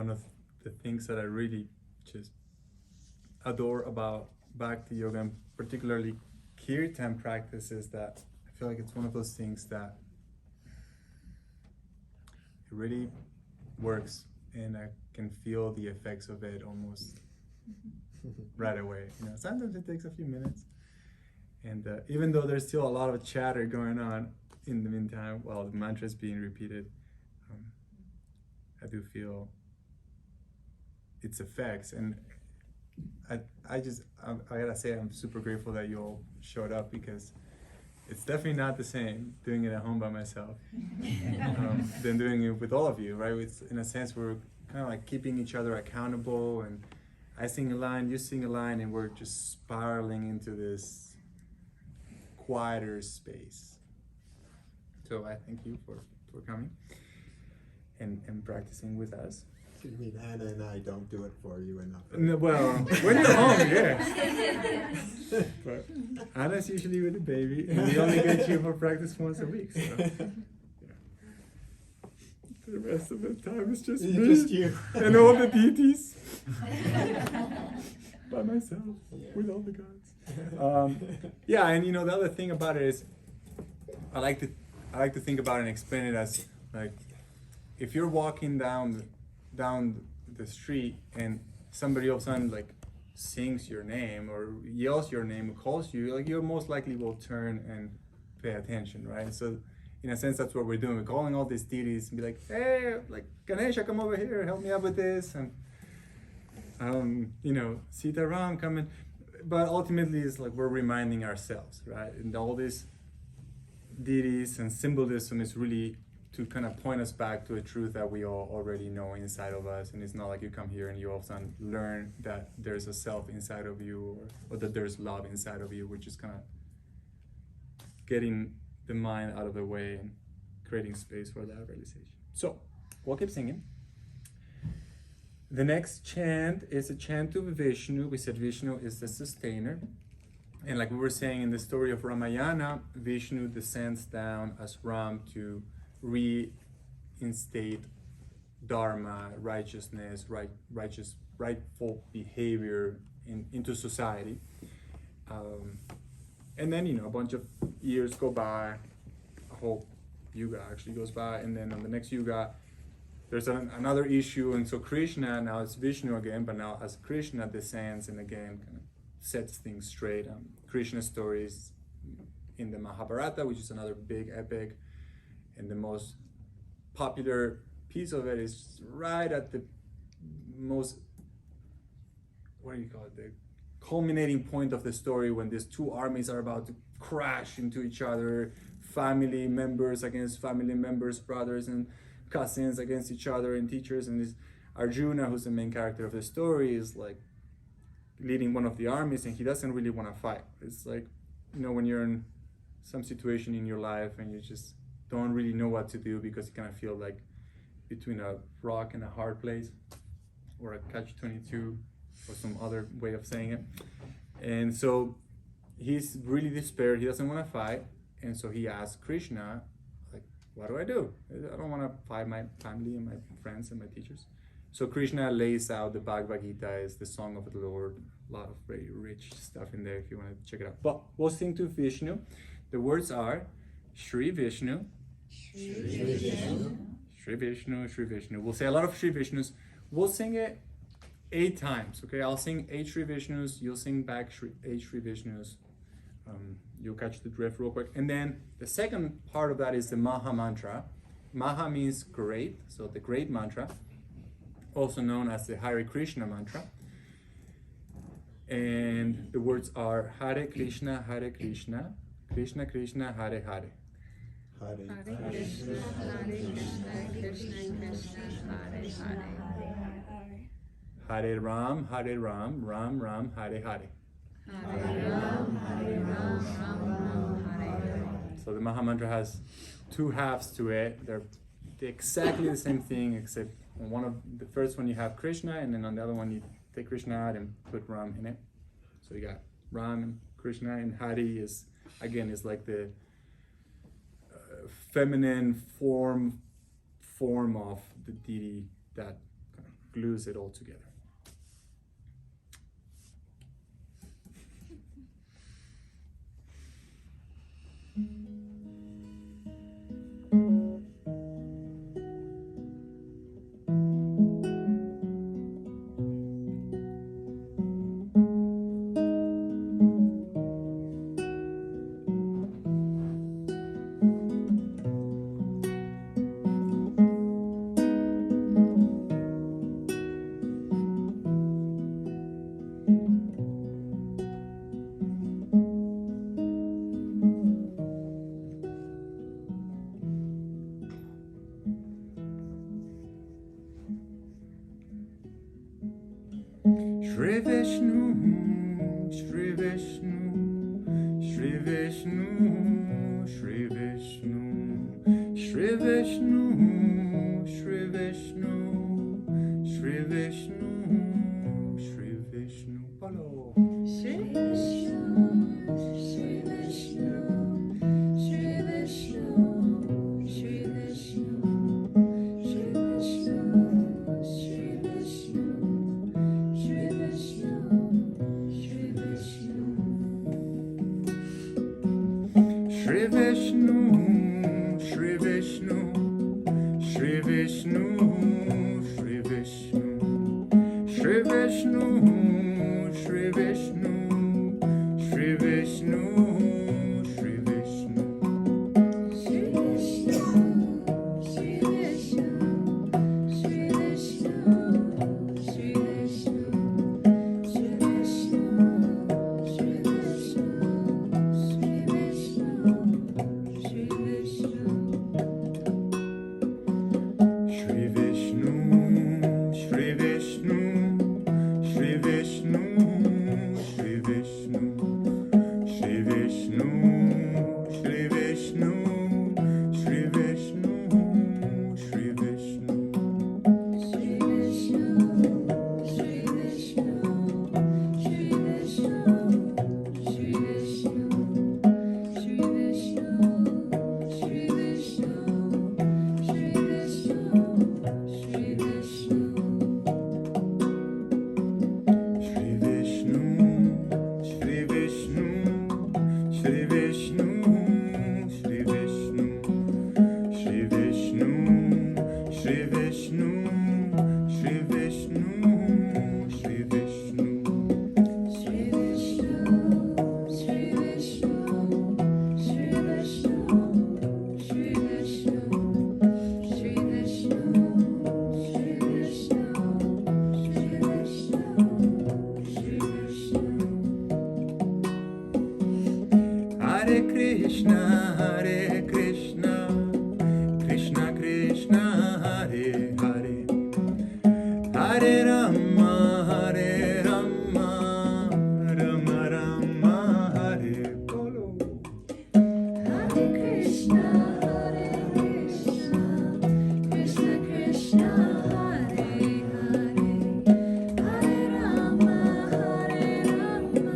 one of the things that I really just adore about Bhakti Yoga, and particularly Kirtan practice, is that I feel like it's one of those things that it really works, and I can feel the effects of it almost right away. Sometimes it takes a few minutes, and even though there's still a lot of chatter going on in the meantime while the mantra is being repeated, I do feel its effects. And I gotta say, I'm super grateful that you all showed up, because it's definitely not the same doing it at home by myself than doing it with all of you, right? It's, in a sense, we're kind of like keeping each other accountable, and I sing a line, you sing a line, and we're just spiraling into this quieter space. So I thank you for coming and practicing with us. You mean Anna and I don't do it for you enough? Right? No, well, when you're home, yeah. But Anna's usually with the baby, and we only get you for practice once a week. So yeah. The rest of the time is just me, just you. And all the deities by myself, with all the gods. Yeah, and the other thing about it is, I like to think about it and explain it as like, if you're walking down the street and somebody all of a sudden like sings your name or yells your name or calls you, like, you most likely will turn and pay attention, right? So in a sense, that's what we're doing. We're calling all these deities and be like, hey, like, Ganesha, come over here, help me out with this, and Sita Ram, come in. But ultimately, it's like we're reminding ourselves, right? And all these deities and symbolism is really to kind of point us back to a truth that we all already know inside of us. And it's not like you come here and you all of a sudden learn that there's a self inside of you, or that there's love inside of you, which is kind of getting the mind out of the way and creating space for that realization. So we'll keep singing. The next chant is a chant to Vishnu. We said Vishnu is the sustainer. And like we were saying in the story of Ramayana, Vishnu descends down as Ram to reinstate dharma, righteousness, rightful behavior into society. And then, a bunch of years go by, a whole yuga actually goes by, and then on the next yuga, there's another issue, and so Krishna, now it's Vishnu again, but now as Krishna descends and again kind of sets things straight. Krishna's stories in the Mahabharata, which is another big epic, and the most popular piece of it is right at the most, the culminating point of the story, when these two armies are about to crash into each other, family members against family members, brothers and cousins against each other, and teachers. And this Arjuna, who's the main character of the story, is like leading one of the armies, and he doesn't really want to fight. It's like, when you're in some situation in your life and you just don't really know what to do, because you kind of feel like between a rock and a hard place, or a catch-22, or some other way of saying it. And so he's really despaired, he doesn't want to fight, and so he asks Krishna, like, what do I do? I don't want to fight my family and my friends and my teachers. So Krishna lays out the Bhagavad Gita is the song of the Lord, a lot of very rich stuff in there if you want to check it out. But we'll sing to Vishnu. The words are Shri Vishnu, Shri Vishnu, Shri Vishnu, Shri Vishnu. We'll say a lot of Shri Vishnus. We'll sing it 8 times, okay? I'll sing 8 Shri Vishnus, you'll sing back 8 Shri Vishnus. You'll catch the drift real quick. And then the second part of that is the Maha mantra. Maha means great, so the great mantra, also known as the Hare Krishna mantra. And the words are Hare Krishna, Krishna Krishna, Hare Hare. Hare Krishna, Krishna Krishna, Hare Hare. Hare Ram, Ram Ram, Hare Hare. Hare Ram, Ram, Hare. So the Maha Mantra has 2 halves to it. They're exactly the same thing, except on the first one you have Krishna, and then on the other one you take Krishna out and put Ram in it. So you got Ram and Krishna, and Hari is like the feminine form of the deity that glues it all together. Shri Vishnu, Shri Vishnu, Shri Vishnu, Shri Vishnu, Shri Vishnu, Shri Vishnu, Shri Vishnu, Shri Vishnu. Follow. Shri Vishnu, Shri Vishnu, Shri Vishnu, Shri Vishnu, Shri Vishnu, Shri Vishnu, Shri Vishnu, Shri Vishnu. Shri Vishnu, Shri Vishnu, Shri Vishnu, Shri Vishnu, Shri Vishnu, Shri Vishnu, Shri Vishnu, Shri Vishnu. Shri Vishnu, Shri Vishnu, Shri Vishnu, Shri Vishnu, Shri Vishnu, Shri Vishnu, Shri Vishnu, Shri Vishnu. Shri Vishnu, Shri Vishnu, Shri Vishnu, Shri Vishnu, Shri Vishnu, Shri Vishnu, Shri Vishnu, Shri Vishnu. Shri Vishnu, Shri Vishnu, Shri Vishnu, Shri Vishnu, Shri Vishnu, Shri Vishnu, Shri Vishnu, Shri Vishnu. Shri Vishnu, Shri Vishnu, Shri Vishnu, Shri Vishnu, Shri Vishnu, Shri Vishnu, Shri Vishnu, Shri Vishnu. Shri Vishnu, Shri Vishnu, Shri Vishnu, Shri Vishnu, Shri Vishnu, Shri Vishnu, Shri Vishnu, Shri Vishnu. Hare Krishna, Hare Krishna, Krishna Krishna, Hare Hare, Hare Rama, Hare Rama, Rama Rama, Hare Bolo. Hare Krishna, Hare Krishna, Krishna Krishna, Hare Hare, Hare Rama, Hare Rama,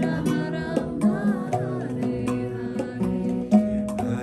Rama Rama, Hare Hare.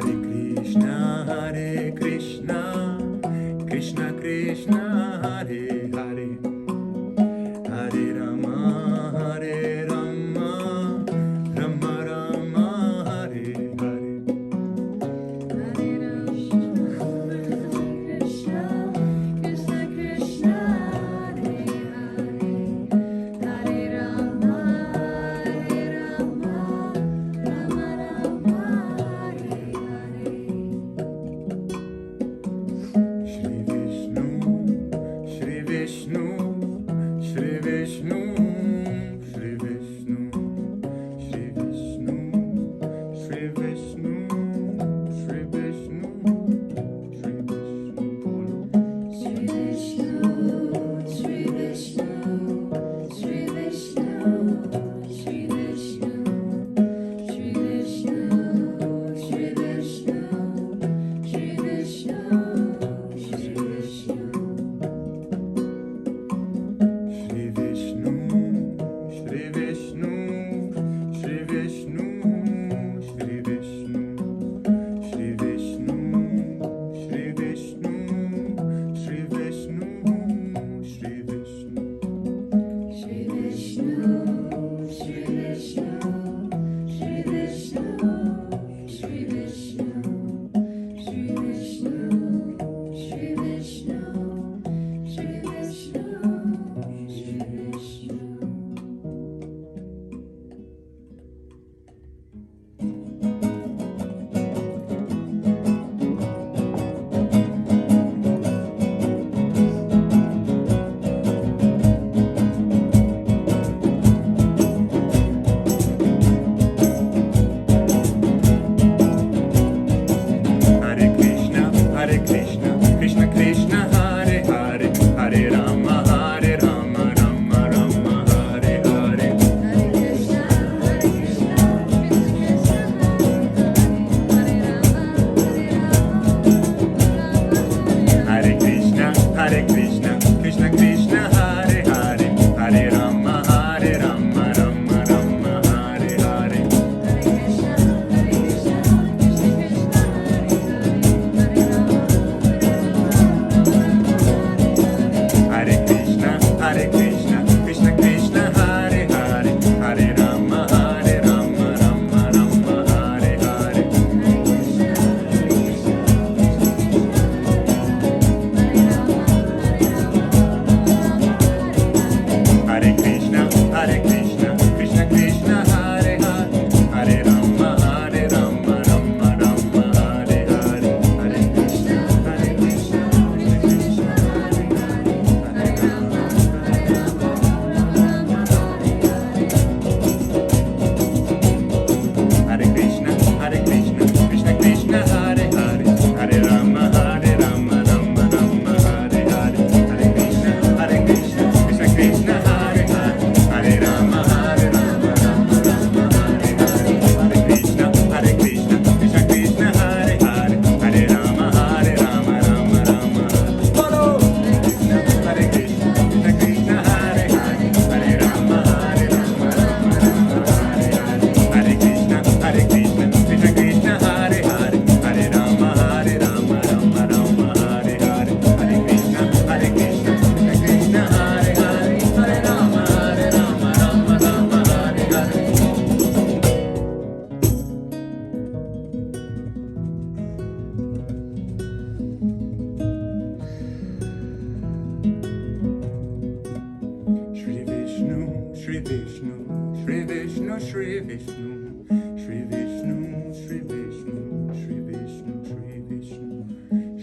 Vishnu, Shri Vishnu, Shri Vishnu, Shri Vishnu, Shri Vishnu,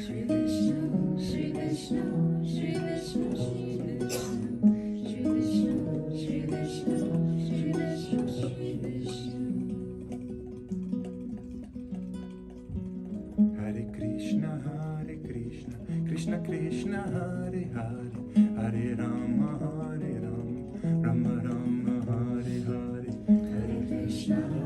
Shri Vishnu, Shri Vishnu, Shri Vishnu, Shri Vishnu, Shri Vishnu, Shri Vishnu, Shri Vishnu, Shri Vishnu. Hare Krishna, Krishna Krishna, Hare Hare, Hare Rama, Rama Rama, Hare Hare, Hare Krishna,